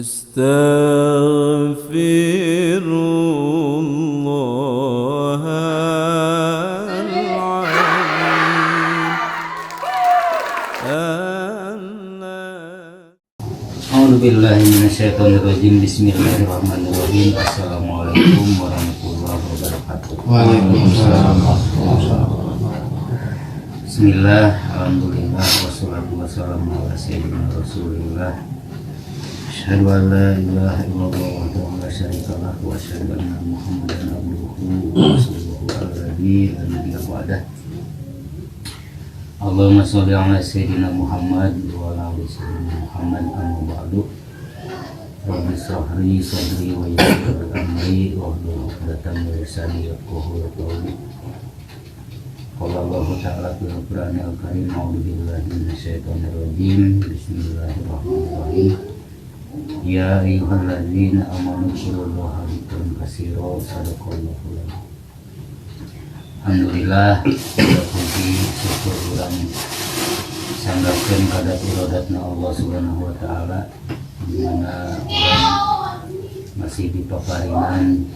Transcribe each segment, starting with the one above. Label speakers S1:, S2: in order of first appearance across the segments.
S1: أستغفر الله العظيم.
S2: أعوذ بالله من الشيطان الرجيم. Bismillahirrahmanirrahim. Assalamualaikum warahmatullahi wabarakatuh.
S3: Waalaikumsalam.
S2: Bismillah, alhamdulillah, wassalatu wassalamu ala sayyidina Rasulillah. Asyhadu an la ilaha illallah wahdahu la syarika lah wa asyhadu anna Muhammadan abduhu wa rasuluhu alladzi la nabiyya ba'dah. Allahumma sholli ala sayyidina Muhammad wa ala ali sayyidina Muhammad amma ba'du. Rabbi shrah li sadri wa yassir li amri wahlul 'uqdatam min lisani yafqahu qawli. Qala Allah ta'ala fil Qur'anil Karim, a'udzu billahi minasyaitonir rajim. Bismillahirrahmanirrahim. Ya ayyuhalladzina amanu dzkurullaha dzikran katsiran. Shadaqallahul adzim. Alhamdulillah, puji syukur urang sanggapkeun kada iradatna Allah Subhanahu wa taala, di mana urang masih dipaparinan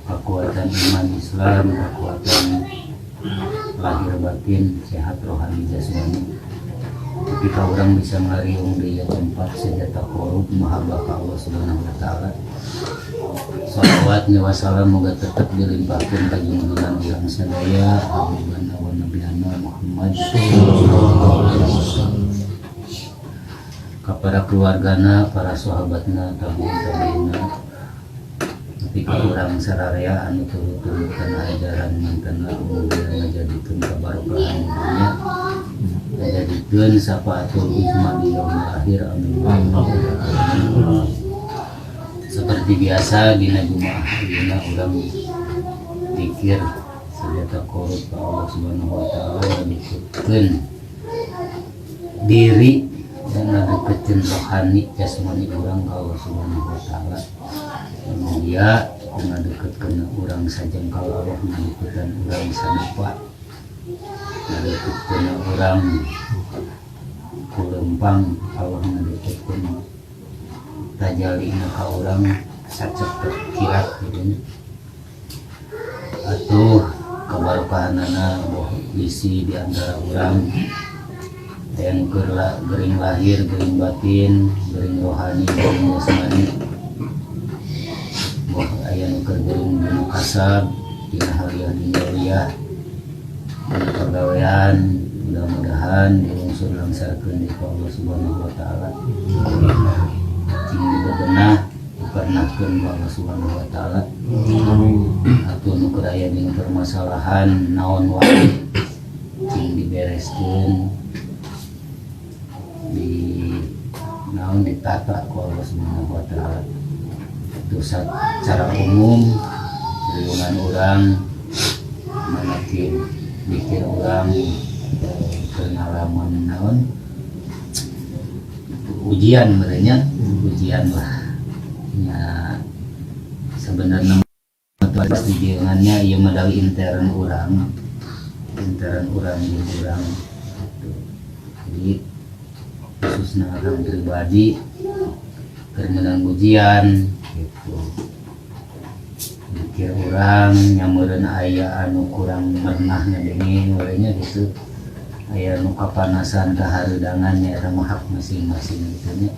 S2: kekuatan iman Islam, kekuatan lahir batin, sehat rohani jasmani. Ketika orang bisa ngariung di tempat senjata korup mahabbah Allah Subhanahu wa taala. Salawat wa salam moga tetap dilimpahkeun ka junjungan urang sadaya habibana wa nabiyana Muhammad sallallahu alaihi wasallam, kepada keluargana, para sahabatna, tabi'in, ketika orang sararea anu turut-turut kana ajaran mantena kemudian ngajadikeun kabarokahan dunya, ngajadikeun syafaatul uzma di yaumil akhir, amin. Seperti biasa dina Jumaah dina urang zikir senjata korup ka Allah Subhanahu wa taala, ngabikutkeun diri dan ngabikutkeun rohani jasmani urang ka Allah Subhanahu wa taala. Dia ngadeketkeun urang sajengkal Allah, ngabikutkeun urang sanepa, ngabikutkeun urang kulempang Allah, ngabikutkeun tajalina ka urang sacepet kilat gitu. Atuh kabarokahanana boh bisi di antara urang yang gering lahir, gering batin, gering rohani, gering jasmani. Boh aya nu keur gering dina kasab, dina hariah dinjariah, dina pagawean, mudah-mudahan diunsur langsarkeun di Allah Subhanahu wa taala. Cing bebenah dipernahkeun ku Allah Subhanahu wa taala. Atuh nu keur aya dina permasalahan naon wae cing dibereskeun, di naon ditata ku Allah Subhanahu wa taala. Itu secara umum riungan urang manakin mikir urang pengalaman naon ujian merenya, ujian lah ya sebenarnya pasti jangannya ia medali intern urang di urang. Jadi khususnya orang pribadi kermenang ujian gitu, mikir urang nyameureun aya anu kurang pernah ngadengin merenya gitu, aya nu kapanasan kahareudangannya eta mah hak masing-masing gitu nya.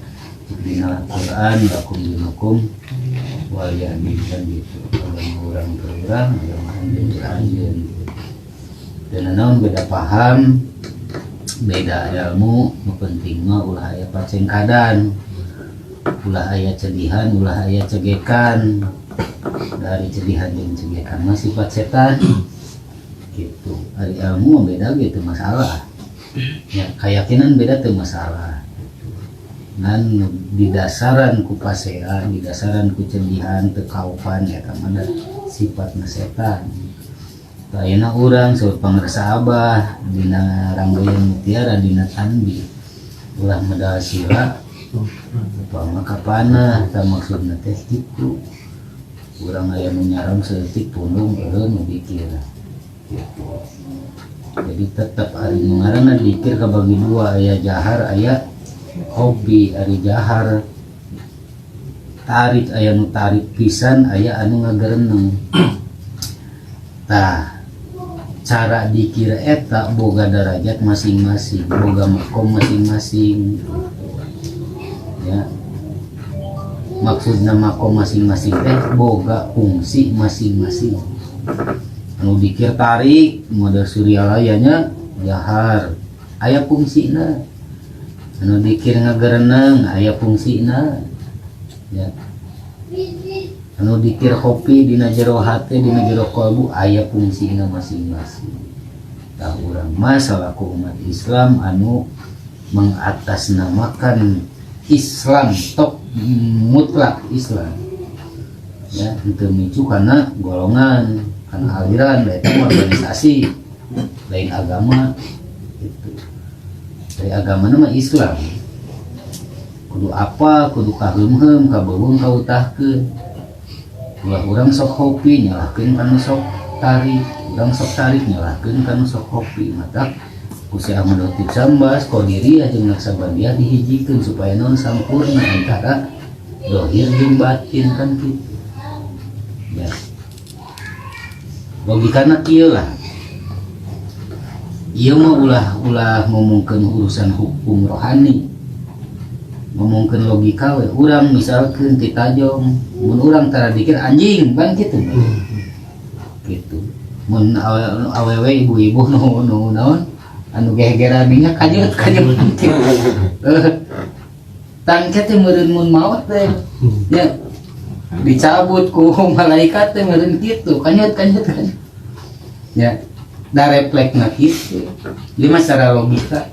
S2: Dina Al-Qur'an lakum dinukum wal ya'min gitu. Kalau urang ke urang, anjeun gitu. Dan naon beda paham, beda ilmu, nu penting mah ulah aya pacengkadan, ulah aya cedihan, ulah aya cegekan. Dari cedihan jeung cegekan mah sifat setan gitu. Ari ilmu beda gitu masalah. Ya keyakinan beda teu masalah. Nan didasaran ku pasean, didasaran ku cedihan, teu kaupan eta mah sifatna setan. Ayeuna urang saur pangresa Abah dina ranggeun mutiara dina tanbi ulah medal sila upama kapana ta maksudna teh kitu. Urang aya nu nyaram seutik pundung eureun nu dikir gitu. Jadi tetap ari nu ngaranna dikir kabagi dua, aya jahar aya hobi. Ari jahar tarik aya nu tarik pisan aya anu ngagereneng. Tah cara dikira eta boga derajat masing-masing, boga makom masing-masing. Ya. Maksudna makom masing-masing teh boga fungsi masing-masing. Anu dikir tarik model suryalayanya jahar aya fungsina. Anu dikir ngagereneng aya fungsina. Ya. Anu dikir kopi dina jero hate dina jero kalbu aya fungsina masing-masing. Tah urang mah salaku umat Islam anu mengatasnamakan Islam tok mutlak Islam. Ya, itu micu karena golongan, karena aliran, itu organisasi, lain agama. Itu. Dari agama nama Islam. Kudu apa, kudu kaheum-heum, kabeueung kautahkeun. Ulah urang sok kopi nyalahkeun kana sok tarik, urang sok tarik nyalahkeun kana sok kopi. Mata Gusti Ahmad Lutfi Sambas Qadiriyah jeung Naksabandiah dihijikeun supaya non sampurna antara dohir jeung batin kan gitu. Ya. Logikana kieu lah. Ieu mah ulah ngomongkeun urusan hukum rohani. Ngomongkeun logika we. Urang misalkeun ti tajong, mun urang tara dikir anjing kan kitu. Gitu. Mun awewe ibu-ibu nu naon anu gegeran dinya kanyut tangket teh meureun mun maot teh ya dicabut ku malaikat teh meureun kitu kanyut ya da refleksna kitu lima secara logika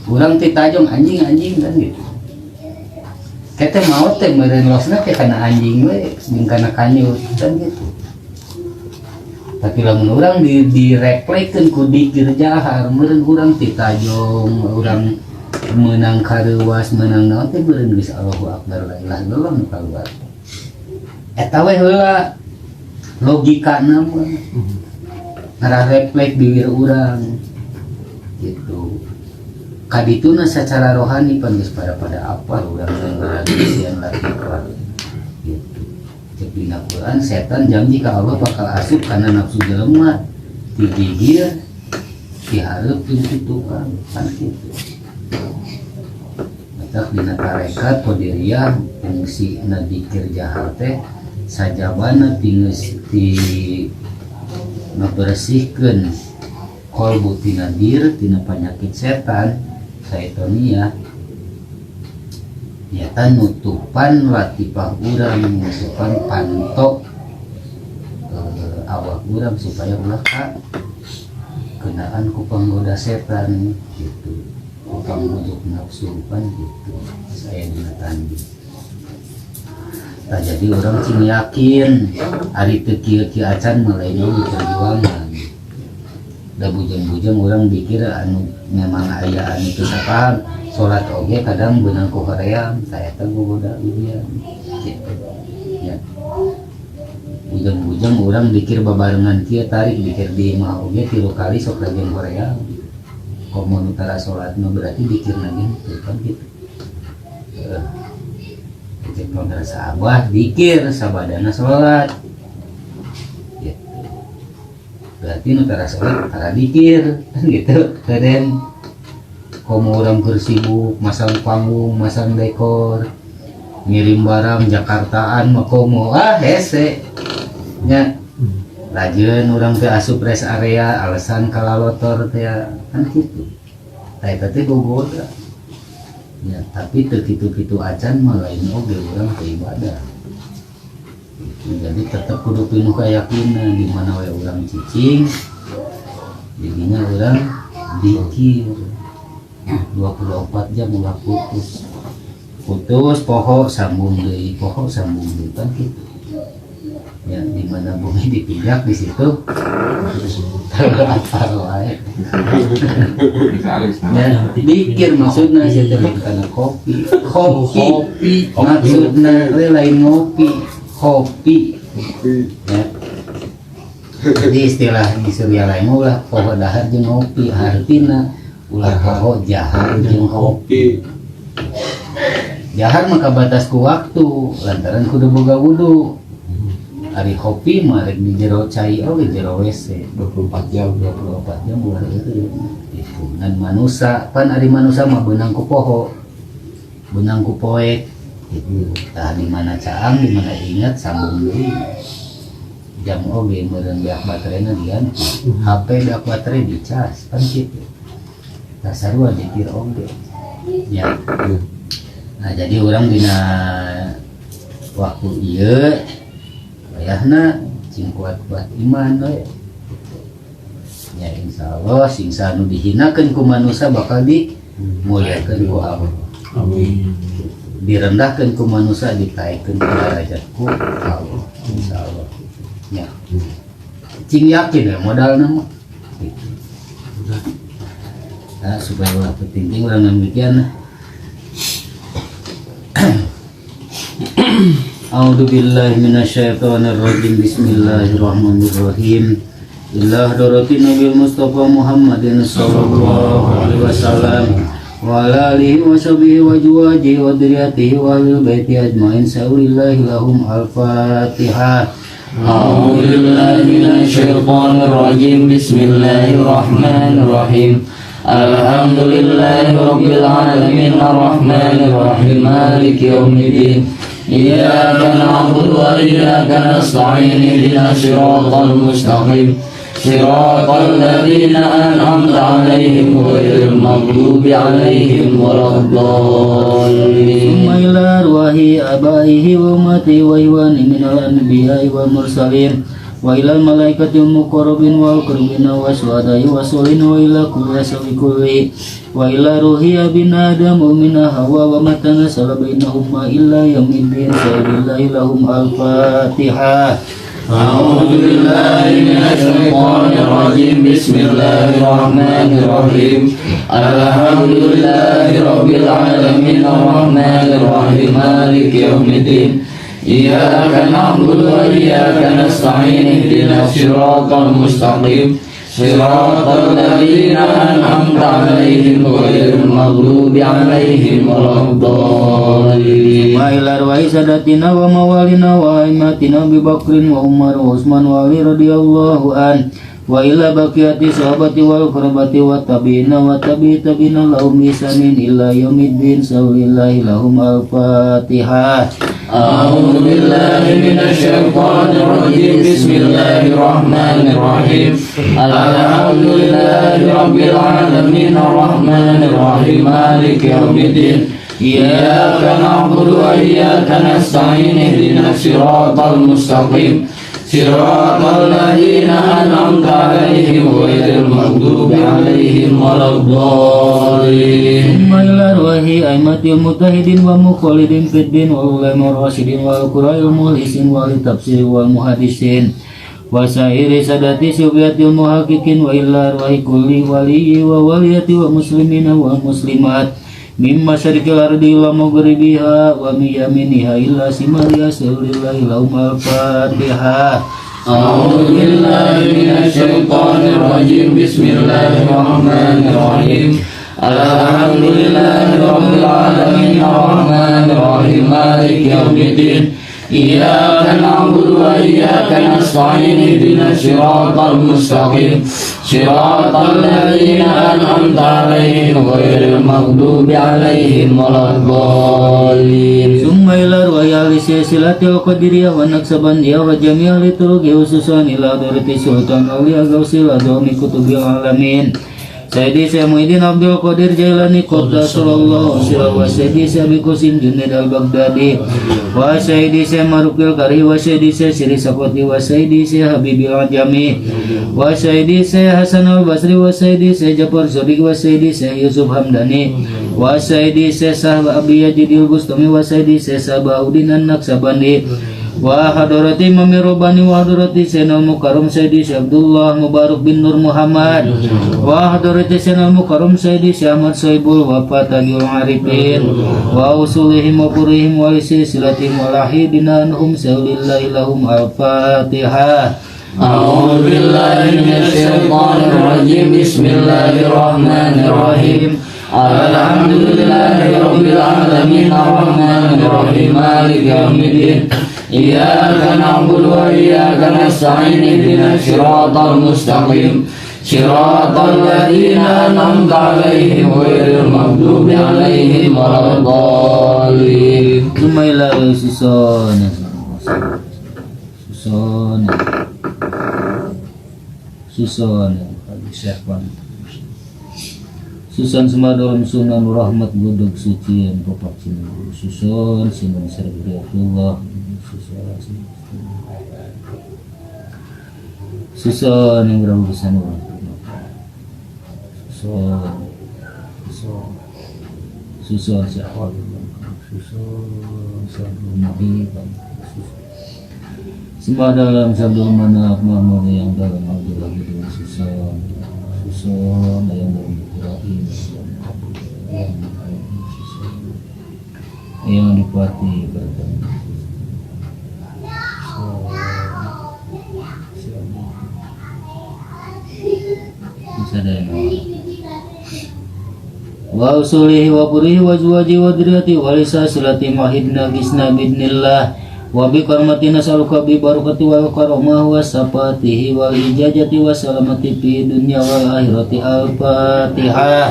S2: urang teh tajong anjing kan gitu kete maot teh meureun losna teh kana anjing we jeung kana kanyut kan gitu. Tapi lamun urang direflekeun ku dikir jahar meureun urang ti tajong urang meunang kareuwas meunang naon teh meureun geus Allahu Akbar la ilaha illallah nu kaluar eta we heula logikana mah ngara refleks bibir urang gitu kadituna secara rohani pan geus pada apal urang lagi sian lagi gitu. Dina Quran setan janji ka Allah bakal asup karena nafsu jelema ti gigir ti hareup jeung ti tukang kan kitu. Matak dina tarekat Qadiriyah fungsi na dikir jahar teh sajabana tinggus ti ngabersihkeun qalbu tina dir tina penyakit setan saitonia. Nyata nutupan latifah urang nutupan pantok awak urang supaya ulah kenaan ku panggoda setan gitu ku pangbujuk nafsu kan gitu saya dina tandi tak jadi orang cing yakin ari teu kieu acan malain di perjuangan da bujang-bujang orang dikira anu memang aya anu teu sapaham sholat oge kadang benang ku hoream saya teh goda ujian gitu ya bujang-bujang orang dikir babarengan kieu tarik dikir di imah oge 3 kali sok rajin hoream komo tara sholat mah berarti dikirna gitu kan gitu dikir kalau saabah dikir sabadana sholat gitu berarti nu tara sholat tara dikir kan gitu keren komo orang bersibuk masang panggung, masang dekor, ngirim barang Jakartaan makomo hese nya lajeun orang teh asup rest area alasan kalalotor teh kan kitu tah eta teh gogoda ya tapi teu kitu-kitu acan mah lain oge urang teh ibadah jadi tetep kudu pinuh keyakinan di mana we urang cicing jadinya urang dikir 24 jam ulah putus poho sambung deui kan gitu ya di mana bumi dipijak di situ apa wae ya dikir maksudna saya karena kopi maksudna lain kopi ya jadi istilah di Surya lain ulah poho dahar jeung ngopi artina ulah poho jahar jeung kopi Jahar maka batas ku waktu lantaran kudu boga wudu. Ari kopi mah rek di jero cai oge jero WC
S3: 24 jam
S2: ulah itu. Dan manusia pan ari manusia mah benang ku poho. Benang ku poek. Tah di mana caang di mana ingat sambung deui. Jam oge meureun beak baterena diganti. HP beak baterai dicas pan kitu. Tah sarua dikir oge. Ya. Nah jadi orang dina waktu ieu ayahna cing kuat-kuat iman we. Ya insyaallah singsa nu dihinakeun ku manusia bakal dimuliakeun ku Allah.
S3: amin
S2: Direndahkeun ku manusia ditaikeun ku derajat ku Allah insyaallah. Ya. Cing yakin ya modalna mah. Nah supaya ulah penting urang demikian. A'udzu billahi minasyaitonir rajim. Bismillahirrahmanirrahim. Illa hadratin Nabi Mustafa Muhammadin sallallahu alaihi wasallam wa ala alihi wa sahbihi wa juwaji wa dzurriyyatihi wa ahli baiti ajmain. Sa'ulillahi lahum al-Fatihah.
S4: أعوذ بالله من الشيطان الرجيم بسم الله الرحمن الرحيم الحمد لله رب العالمين الرحمن الرحيم مالك يوم الدين إياك نعبد وإياك نستعين اهدنا الصراط المستقيم صراط الذين أنعمت عليهم غير المغضوب عليهم ولا الضالين.
S2: ثم إلى أرواح آبائه وأمته وإخوانه من الأنبياء والمرسلين وإلى الملائكة المقربين والقربين والشهداء والصالحين وإلى كل أصحاب كله وإلى روح أبينا آدم ومن حواء وما تناسل بينهما إلا يوم الدين. سيدنا لهم الفاتحة.
S4: أعوذ بالله من الشيطان الرجيم بسم الله الرحمن الرحيم الحمد لله رب العالمين الرحمن الرحيم مالك يوم الدين إياك نعبد وإياك نستعين اهدنا الصراط المستقيم صراط الذين أنعمت عليهم غير المغضوب عليهم ولا الضالين.
S2: وإلى أرواح ساداتنا وموالينا وأئمتنا أبي بكر وعمر وعثمان وعلي رضي الله عنه وإلى بقية الصحابة والقربة والتابعين والتابعين لهم بإحسان إلى يوم الدين. سولله لهم الفاتحة.
S4: أعوذ بالله من الشيطان الرجيم بسم الله الرحمن الرحيم الحمد لله رب العالمين الرحمن الرحيم مالك يوم الدين إياك نعبد وإياك نستعين اهدنا الصراط المستقيم صراط الذين أنعمت عليهم غير المغضوب عليهم ولا الضالين.
S2: ثم إلى أرواح أئمة المجتهدين ومخلدين في الدين والعلماء الراشدين والقراء المخلصين والتفسير والمحدثين وسائر سادات سوبيات المحققين وإلى أرواح كل ولي وولية ومسلمين والمسلمات من مشرق الأرض إلى مغربها ومن يمينها إلى شمالها. سولله لهم الفاتحة.
S4: أعوذ بالله من الشيطان الرجيم بسم الله الرحمن الرحيم الحمد لله رب العالمين الرحمن الرحيم مالك يوم الدين إياك نعبد وإياك نستعين اهدنا الصراط المستقيم صراط الذين أنعمت عليهم غير المغضوب عليهم ولا الضالين.
S2: ثم إلى أرواح أهل السلسلة القدرية والنقشبندية وجميع الطرق خصوصا إلى حضرة السلطان أولياء غوث الأعظم كتب العالمين Sayyidi Syekh Muhyiddin Abdul Qadir Jailani Qaddasallahu sirrahu wa Sayyidi Syekh Abi Qasim Junaid al-Baghdadi wa Sayyidi Syekh Marukil Kari wa Sayyidi Syekh Siri Sakwati wa Sayyidi Syekh Habibil Ajami wa Sayyidi Syekh Hasan al-Basri wa Sayyidi Syekh Jafar Sadiq wa Sayyidi Syekh Yusuf Hamdani wa Sayyidi Syekh Sahab Abi Yazidil Bustami wa Sayyidi Syekh Sabahuddin An-Naqsabandi wa hadarati Imam Rabbani wa hadarati Sayyidina Mukarram Sayyidi Syekh Abdullah Mubarak bin Nur Muhammad wa hadarati Sayyidina Mukarram Sayyidi Syekh Ahmad Saibul wa Fatadul Arifin wa usulihim wa purihim wa silsilatihim wa lahidina anhum sawlillahi lahum al-Fatihah.
S4: A'udzu billahi minasyaitonir rajim. Bismillahirrahmanirrahim. Alhamdulillahi rabbil alamin arrahmanir rahim maliki yaumiddin iyyaka na'budu wa iyyaka nasta'in ihdinas siratal mustaqim siratal ladzina an'amta 'alaihim ghairil maghdubi 'alaihim waladdallin.
S2: Lumailah susun Susun semua dalam sunan rahmat gudeg suci yang bapak susun sinan serbiatullah susun yang berapa besar susun siapa susun nabi semua dalam sabda mana Muhammad yang dalam Abdullah itu susun yang dalam Ibrahim yang dipati bertemu bisa ada yang wa usulihi wa purihi wa juwaji wa diriyati wa lisa silati mahidna gisna bidnillah wa bi karmati nasaluka bi barakati wal karamah wa sapatihi wal ijajati wa salamati fi dunya wal akhirati al-fatihah.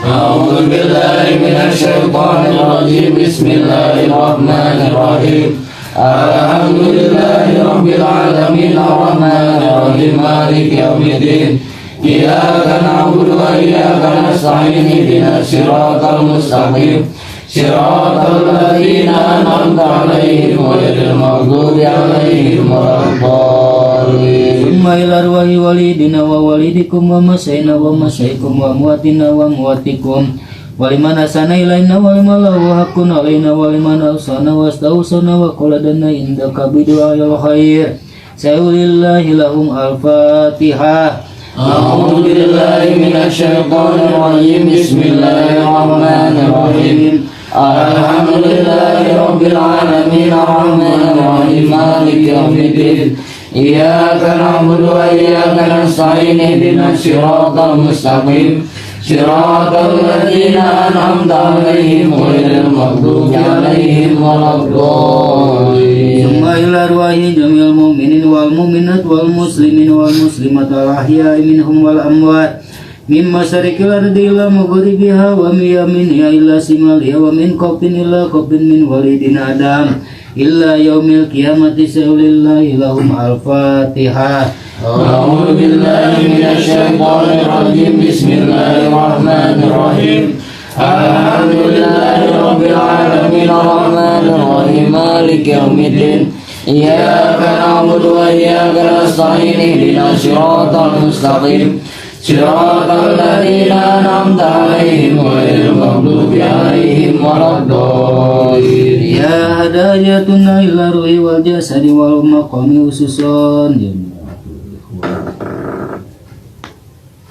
S4: A'udzu billahi minasy syaithanir rajim. Bismillahirrahmanirrahim. Alhamdulillahi rabbil alamin arrahmanir rahim maliki yaumiddin iyyaka na'budu wa iyyaka nasta'in ihdinas siratal mustaqim siratal ladzina an'amta 'alaihim ghairil maghdubi 'alaihim waladdallin.
S2: Summa ila arwahi walidina wa walidikum wa masyayina wa masyaikum wa muwatina wa muwatikum wa liman asana ilaina wa liman lahu haqqun alaina wa liman awsana wa astawsana wa qaladana indaka bidu'a'il khair sayulillahi lahum al-fatihah.
S4: A'udzu billahi minasy syaithanir rajim. Bismillahirrahmanirrahim. Alhamdulillahi rabbil alamin arrahmanir rahim maliki yaumiddin iyyaka na'budu wa iyyaka nasta'in ihdinas siratal mustaqim siratal ladzina an'amta 'alaihim ghairil maghdubi 'alaihim waladdallin.
S2: Summa ila arwahi jamil mu'minin wal mu'minat wal muslimin wal muslimat al ahya'i minhum wal amwat min masyariqil ardi ila maghribiha wa min yaminiha ila shimaliha wa min qawtin ila qawtin min walidin adam illa yaumil qiyamati sayulillahi lahum al-fatihah.
S4: A'udzu billahi minasy syaithanir rajim. Bismillahirrahmanirrahim. Alhamdulillahi rabbil alamin arrahmanir rahim maliki yaumiddin iyyaka na'budu wa iyyaka nasta'in ihdinas siratal mustaqim siratal ladzina an'amta 'alaihim ghairil maghdubi 'alaihim waladdallin.
S2: Ya hadayatun ila ruhi wal jasadi wal maqami ususun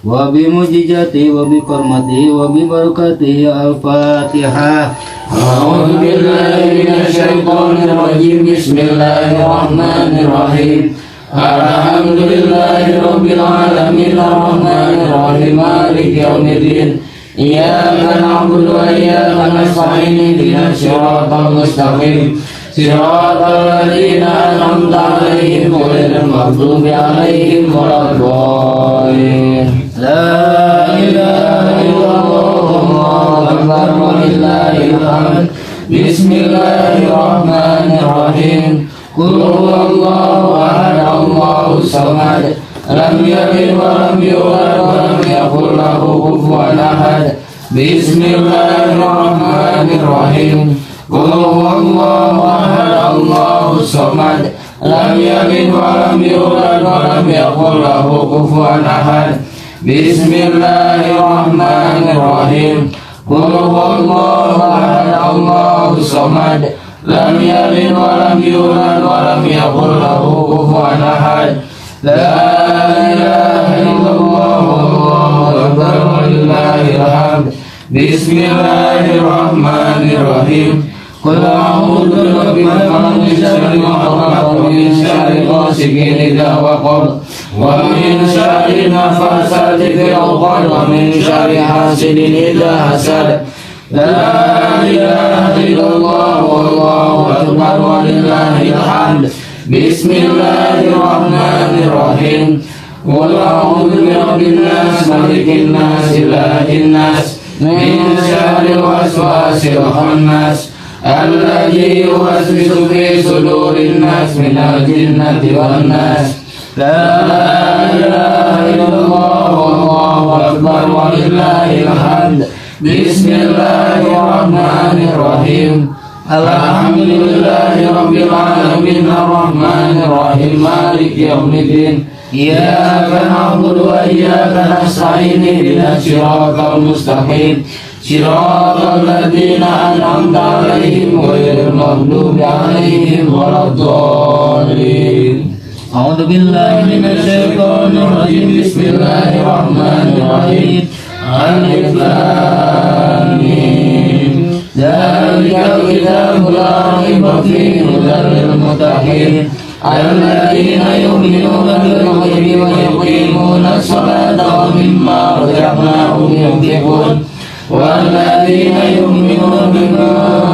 S2: wa bi mujizati wa bi karmati wa bi barakatihi al-fatihah.
S4: A'udzu billahi minasy syaithanir rajim. Bismillahirrahmanirrahim. Alhamdulillahi rabbil alamin arrahmanir rahim maliki yaumiddin iyyaka na'budu wa iyyaka nasta'in ihdinas siratal mustaqim siratal ladzina an'amta 'alaihim ghairil maghdubi 'alaihim waladdallin. La ilaha illallah Allahu akbar walillahil hamd. Bismillahirrahmanirrahim. Qul huwallahu ahad Allahus samad lam yalid wa lam yulad wa lam yakul lahu kufuwan ahad. Bismillahirrahmanirrahim. Qul huwallahu ahad Allahus samad lam yalid wa lam yulad wa lam yakul lahu kufuwan ahad. Bismillahirrahmanirrahim. Qul huwallahu ahad Allahus samad lam yalid wa lam yulad wa lam yakul lahu kufuwan ahad. La ilaha illallah wallahu akbar walillahil hamd. Bismillahirrahmanirrahim. Qul a'udzu birabbil falaq min syarri ma khalaq wa min syarri ghasiqin idza waqab ومن شر النفاثات في العقد ومن شر حاسد إذا حسد لا إله إلا الله والله أكبر ولله الحمد بسم الله الرحمن الرحيم قل أعوذ برب الناس ملك الناس إله الناس من شر الوسواس الخناس الذي يوسوس في صدور الناس من الجنة والناس لا إله إلا الله والله أكبر ولله الحمد بسم الله الرحمن الرحيم الحمد لله رب العالمين الرحمن الرحيم مالك يوم الدين إياك نعبد وإياك نستعين اهدنا الصراط المستقيم صراط الذين أنعمت عليهم غير المغضوب عليهم ولا الضالين أعوذ بالله من الشيطان الرجيم بسم الله الرحمن الرحيم ألف لام ميم ذلك الكتاب لا ريب فيه هدى للمتقين الذين يؤمنون بالغيب ويقيمون الصلاة ومما رزقناهم ينفقون والذين يؤمنون بما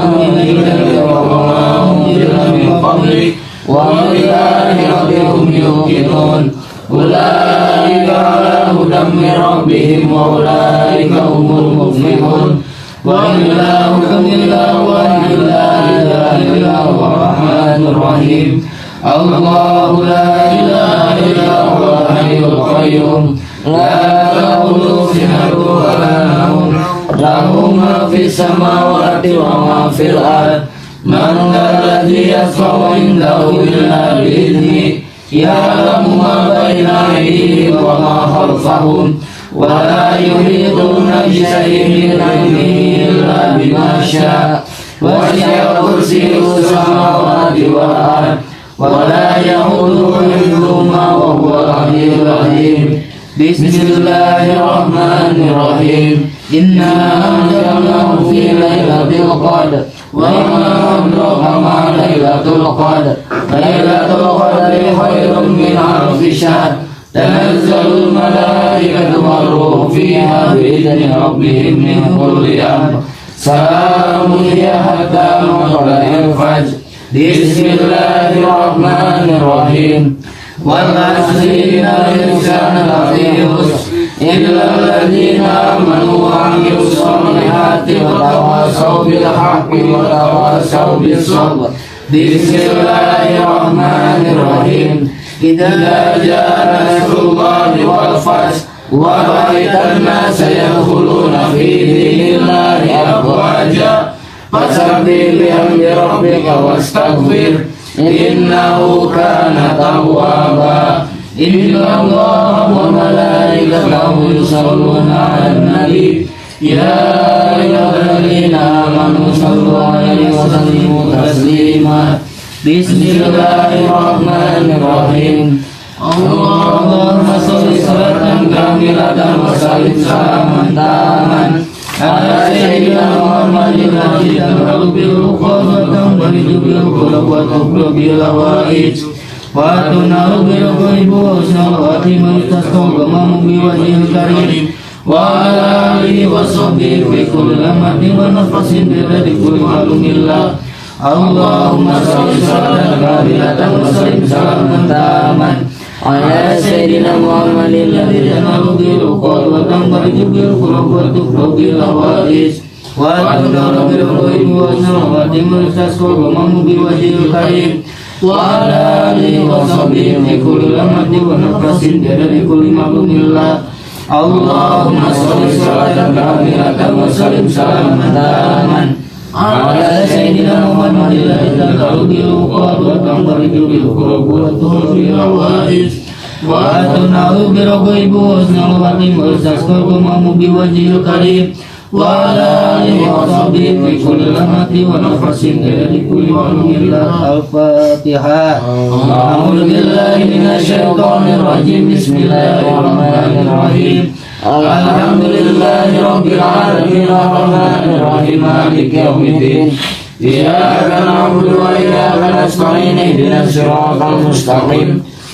S4: أنزل وما أنزل من قبلك وبالآخرة هم يوقنون أولئك على هدى من ربهم وأولئك هم المفلحون وإلهكم إله واحد لا إله إلا هو الرحمن الرحيم الله لا إله إلا هو الحي القيوم لا تأخذه سنة ولا نوم له ما في السماوات وما في الأرض من ذا الذي يشفع عنده إلا بإذنه يعلم ما بين أيديهم وما خلفهم ولا يحيطون بشيء من علمه إلا بما شاء وسع كرسيه السماوات والأرض ولا يؤوده حفظهما وهو العلي العظيم بسم الله الرحمن الرحيم إنا أنزلناه في ليلة القدر وما أدراك ما ليلة القدر ليلة القدر خير من ألف شهر تنزل الملائكة والروح فيها بإذن ربهم من كل أمر سلام هي حتى مطلع الفجر بسم الله الرحمن الرحيم والعصر إن الإنسان لفي خسر إلا الذين آمنوا وعملوا الصالحات وتواصوا بالحق وتواصوا بالصبر بسم الله الرحمن الرحيم إذا جاء نصر الله والفتح ورأيت الناس يدخلون في دين الله أفواجا فسبح بحمد ربك واستغفر إنه كان توابا إن الله وملائكته يصلون على النبي يا أيها الذين آمنوا صلوا عليه وسلموا تسليما بسم الله الرحمن الرحيم اللهم صل صلاة كاملة وسلم سلاما تاما على سيدنا محمد الذي تنهض بالرقى وتنفرج بالقلوب وتخرج بالهوائج وتنهض بالغيب والصلوات ويستسقى الغمام بوجه الكريم وعلى آله وصحبه في كل لمحة ونفس بعدد كل معلوم الله اللهم صل صلاة كاملة وسلم سلاما تاما على سيدنا محمد الذي تنال بالرقى وتنفرج بالقلوب وتخرج بالهوائج وتنهض بالغيب والصلوات ويستسقى الغمام بوجه الكريم وعلى آله وصحبه في كل لمحة ونفس بعدد كل معلوم الله اللهم صل صلاة كاملة وسلم سلاما تاما على سيدنا محمد الذي تنال بالرقى وتنفرج بالقلوب وتخرج بالهوائج وتنهض بالغيب والصلوات ويستسقى الغمام بوجه الكريم وعلى آله وصحبه في كل لمحة ونفس بعدد كل معلوم الله الفاتحة أعوذ بالله من الشيطان الرجيم بسم الله الرحمن الرحيم الحمد لله رب العالمين الرحمن الرحيم مالك يوم الدين إياك نعبد وإياك نستعين اهدنا الصراط المستقيم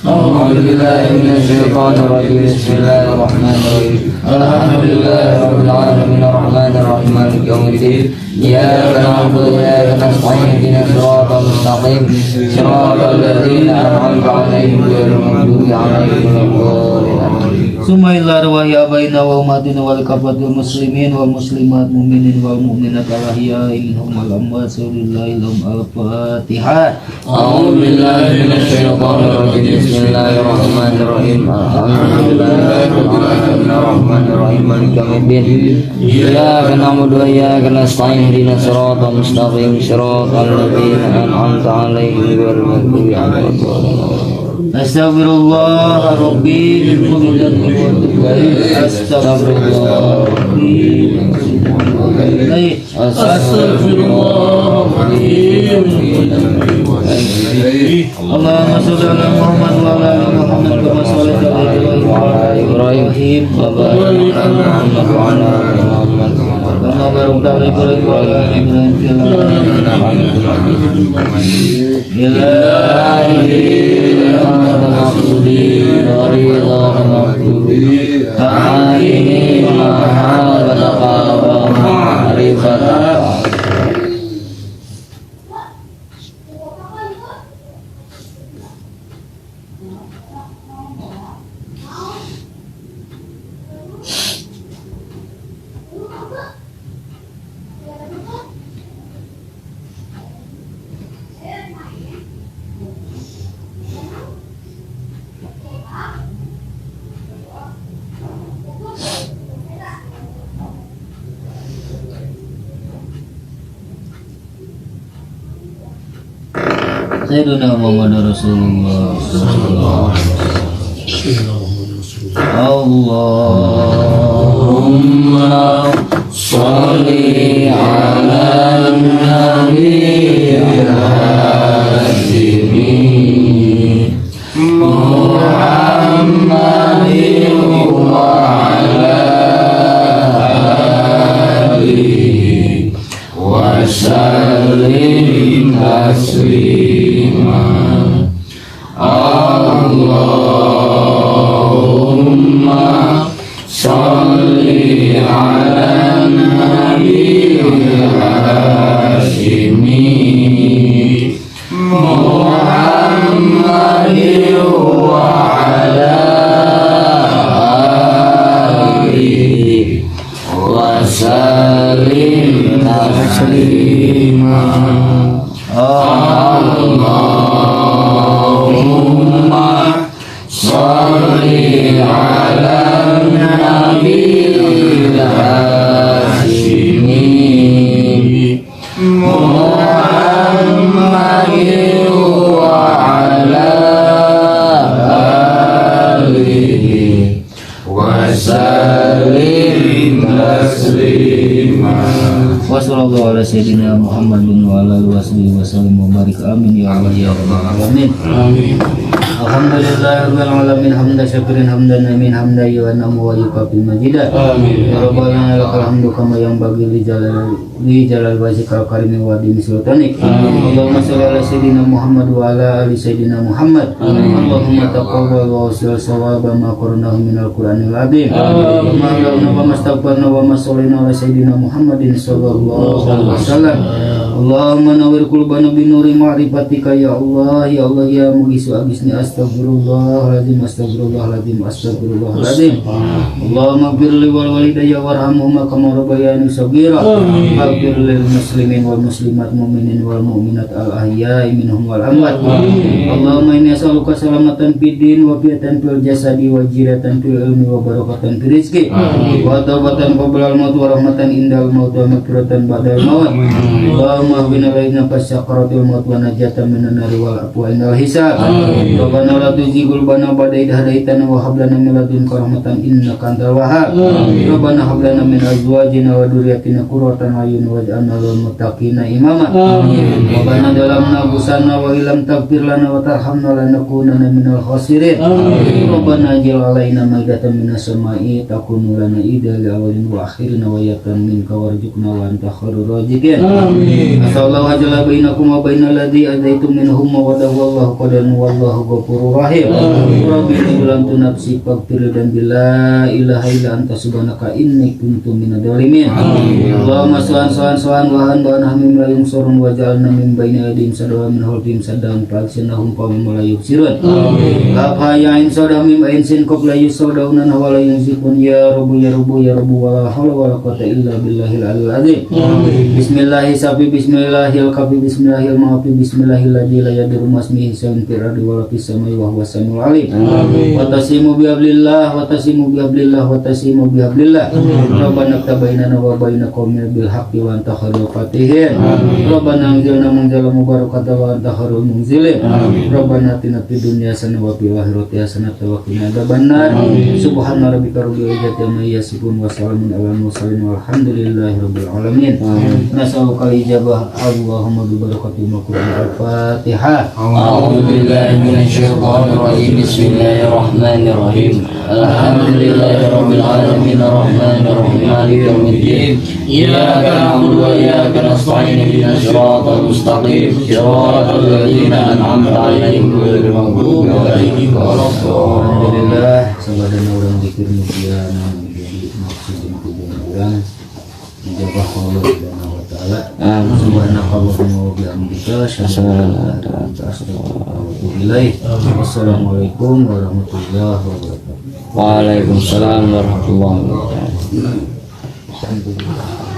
S4: أعوذ بالله من الشيطان الرجيم بسم الله الرحمن الرحيم الحمد لله رب العالمين الرحمن الرحيم مالك يوم الدين إياك نعبد وإياك نستعين اهدنا الصراط المستقيم صراط الذين أنعمت عليهم غير المغضوب عليهم ولا الضالين
S3: Summa ila arwahi abaina wa umatina wal kafatul muslimin wal muslimat mu'minin wal mu'minat al ahya'i minhum wal amwat sallallahu lahum al-fatihah.
S4: أعوذ بالله من الشيطان الرجيم بسم الله الرحمن الرحيم الحمد لله رب العالمين الرحمن الرحيم مالك يوم الدين إياك نعبد وإياك نستعين اهدنا الصراط المستقيم صراط الذين أنعمت عليهم غير المغضوب عليهم ولا الضالين
S3: Astaghfirullah Rabbi min kulli dhanbin wa atubu ilaih. Astaghfirullah Rabbi min kulli dhanbin wa atubu ilaih. Astaghfirullah Rabbi min kulli dhanbin wa atubu ilaih. Allahumma shalli ala Muhammad wa ala ali Muhammad kama shallaita ala Ibrahim wa ala ali Ibrahim wa barik ala Muhammad wa ala ali Muhammad kama barakta ala Ibrahim wa ala ali Ibrahim fil alamin. Maksudi dari maksudi ini Sayyidina Muhammad Rasulullah sallallahu alaihi wasallam. Allahumma sholli ala nabi al-Hashimi Muhammadin wa ala alihi wa sallim taslima. Allahumma sholli ala nabiyil hashimi Muhammadin wa ala alihi wa sallim taslima. Allahumma sholli ala nabiyil hashimi Muhammadin wa ala alihi wa sallim taslima. Wa sallallahu ala sayyidina Muhammadin wa ala alihi wa sallam wa barik amin ya Allah ya rabbal alamin. Amin. Alhamdulillahirabbil alamin hamdan syakirin hamdan namin hamdan yu'annamu wa yukafi majidah. Amin. Ya rabbana lakal hamdu kama yang bagi li jalal wajhikal karimi wa dim sultanik. Allahumma shalli ala sayyidina Muhammad wa ala ali sayyidina Muhammad. Allahumma taqabbal wa usil sawaba ma qarnahu minal qur'anil azim. Allahumma lana wa mastaghfirna wa masallina ala sayyidina Muhammadin sallallahu alaihi wasallam. Allahumma nawwir qulubana binuri ma'rifatika ya Allah ya Allah ya mugisu agisni astagfirullahaladzim astagfirullahaladzim astagfirullahaladzim. Allahumma ighfir li wal walidayya warhamhuma kama rabbayani shaghira. Ighfir lil muslimin wal muslimat mu'minin wal mu'minat al ahya'i minhum wal amwat. Allahumma inni as'aluka salamatan fid din wa fi'atan fil jasadi wa jiratan fil ilmi wa barakatan fil rizqi wa taubatan qabla al maut wa rahmatan indal maut wa maghfiratan ba'dal maut. Allahumma bina laina fasyaqaratul maut wa najatan minan nari wal afwa indal hisab. Rabbana la tuzigh qulubana ba'da idh hadaitana wa hab lana min ladunka rahmatan innaka antal wahhab. Rabbana hab lana min azwajina wa dhurriyyatina qurratan a'yun waj'alna lil muttaqina imama. Rabbana dalamna busana wa illam taghfir lana wa tarhamna lanakunanna minal khasirin. Rabbana ij'al alaina maidatan minas sama'i takunu lana idal awalin wa akhirin wa yatan minka warzuqna wa anta khairur raziqin. Asallahu ajalla bainakum wa bainal ladzi adaitum minhum mawaddah wallahu qadan wallahu ghafurur rahim. Rabbi lamtu nafsi faghfir dan bila ilaha illa anta subhanaka inni kuntu minadz zalimin. Allahumma shalli wa hamim la yunsurun wa ja'alna min baini aydihim sadwa min khalfihim saddan fa'alsinahum qawmin la yubsirun. Kaf ya in sadamim ainsin qabla yusawduna wa la yunzikun ya rabbu wa la hawla wa la quwwata illa billahil aliyyil azim. Bismillahir safi bismillahil kafi bismillahil ma'afi bismillahil ladzi la yadurru masmihi shay'un fil ardi wa la fis samai wa huwas samiul alim. Wa tasimu bihablillah Rabbana tabainana wa baina qaumina bil haqqi wa anta khairul fatihin. Rabbana anzilna munzalan mubarakatan wa anta khairul munzilin. Rabbana atina fid dunya hasanah wa fil akhirati hasanah wa qina adzabannar. Subhana rabbika rabbil izzati amma yasifun wa salamun alal mursalin walhamdulillahi rabbil alamin. Nas'aluka ijabah Allahumma bi barakatil Qur'an al-Fatihah.
S4: A'udzu billahi minasy syaithanir rajim. Bismillahirrahmanirrahim. Alhamdulillahi rabbil alamin arrahmanir rahim maliki yaumiddin. Iyyaka na'budu wa iyyaka nasta'in ihdinas siratal mustaqim siratal ladzina an'amta 'alaihim ghairil maghdubi 'alaihim waladdallin.
S3: Alhamdulillah sabadana urang zikir mujian menjadi maksudin kuburan menjaga Allah Subhanahu wa taala. Subhanakallahumma wa bihamdika asyhadu an la ilaha illa anta astaghfiruka wa atubu ilaik. Wassalamualaikum warahmatullahi wabarakatuh.
S4: Waalaikumsalam warahmatullahi wabarakatuh.
S3: Alhamdulillah.